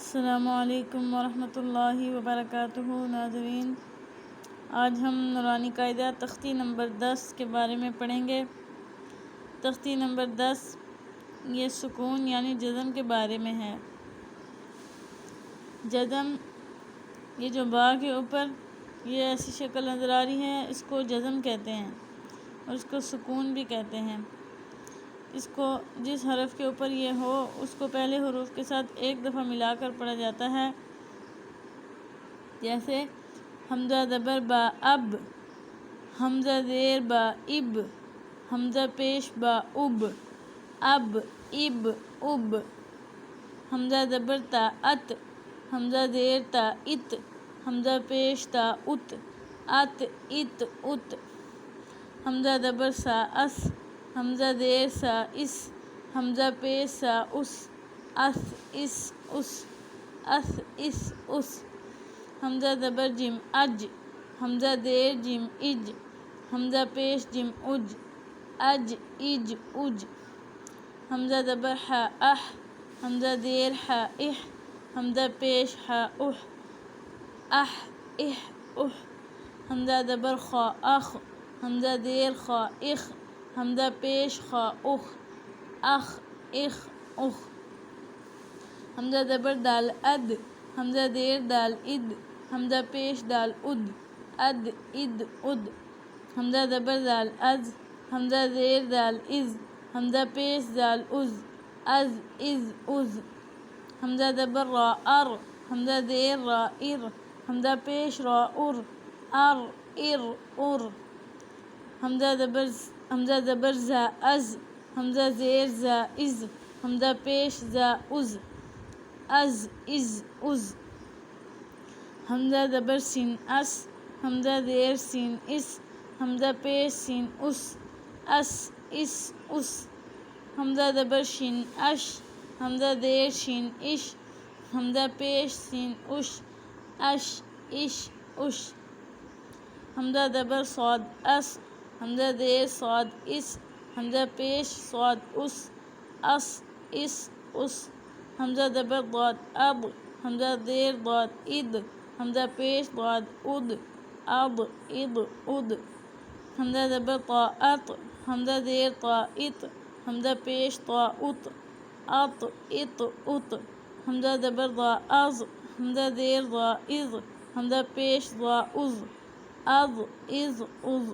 السلام علیکم ورحمۃ اللہ وبرکاتہ۔ ناظرین، آج ہم نورانی قاعدہ تختی نمبر 10 کے بارے میں پڑھیں گے۔ تختی نمبر 10 یہ سکون یعنی جزم کے بارے میں ہے۔ جزم، یہ جو با کے اوپر یہ ایسی شکل نظر آ رہی ہے، اس کو جزم کہتے ہیں اور اس کو سکون بھی کہتے ہیں۔ اس کو جس حرف کے اوپر یہ ہو اس کو پہلے حروف کے ساتھ ایک دفعہ ملا کر پڑھا جاتا ہے، جیسے حمزہ زبر با اب، حمزہ زیر با اب، حمزہ پیش با اب، اب اب اب، حمزہ زبر تا ات، حمزہ زیر تا ات، حمزہ پیش تا ات، ات ات ات، حمزہ زبر سا اس، حمزہ زیر سا اس، حمزہ پیش سا اس، اس اس اس، اس اس اس، حمزہ زبر جم اج، حمزہ زیر جم اج، حمزہ پیش جم اج، اج اج اج، حمزہ زبر ح اح، حمزہ زیر ح اح، حمزہ پیش ح اح، اح اح اح، حمزہ زبر خا اخ، حمزہ زیر خا اخ، حمزہ پیش خا اخ، اخ اخ اخ، حمزہ زبر دال اد، حمزہ زیر دال اد، حمزہ پیش دال اد، اد اد اد، حمزہ زبر دال از، حمزہ زیر دال از، حمزہ پیش دال از، از از از، حمزہ زبر را ار، حمزہ زیر را ار، حمزہ پیش را ار، ار ار ار، حمزہ زبر زا از، حمزہ زیر زا از، حمزہ پیش زا از، از از از، حمزہ زبر سین اس، حمزہ زیر سین اس، حمزہ پیش سین اس، اس اس اس، حمزہ زبر شین اش، حمزہ زیر شین اش، حمزہ پیش سین اش، اش اش اش، حمزہ زبر صاد اس، حمزہ زیر صاد اس، حمزہ پیش صاد اس، اس اس اس، حمزہ زبر ضاد اد، حمزہ زیر ضاد اد، حمزہ پیش ضاد اد، اض اض اد، حمزہ زبر طا اط، حمزہ زیر طا اط، حمزہ پیش طا اط، اط اط اط، حمزہ زبر ضا از، حمزہ زیر ضا از، حمزہ پیش ضا از، از از از،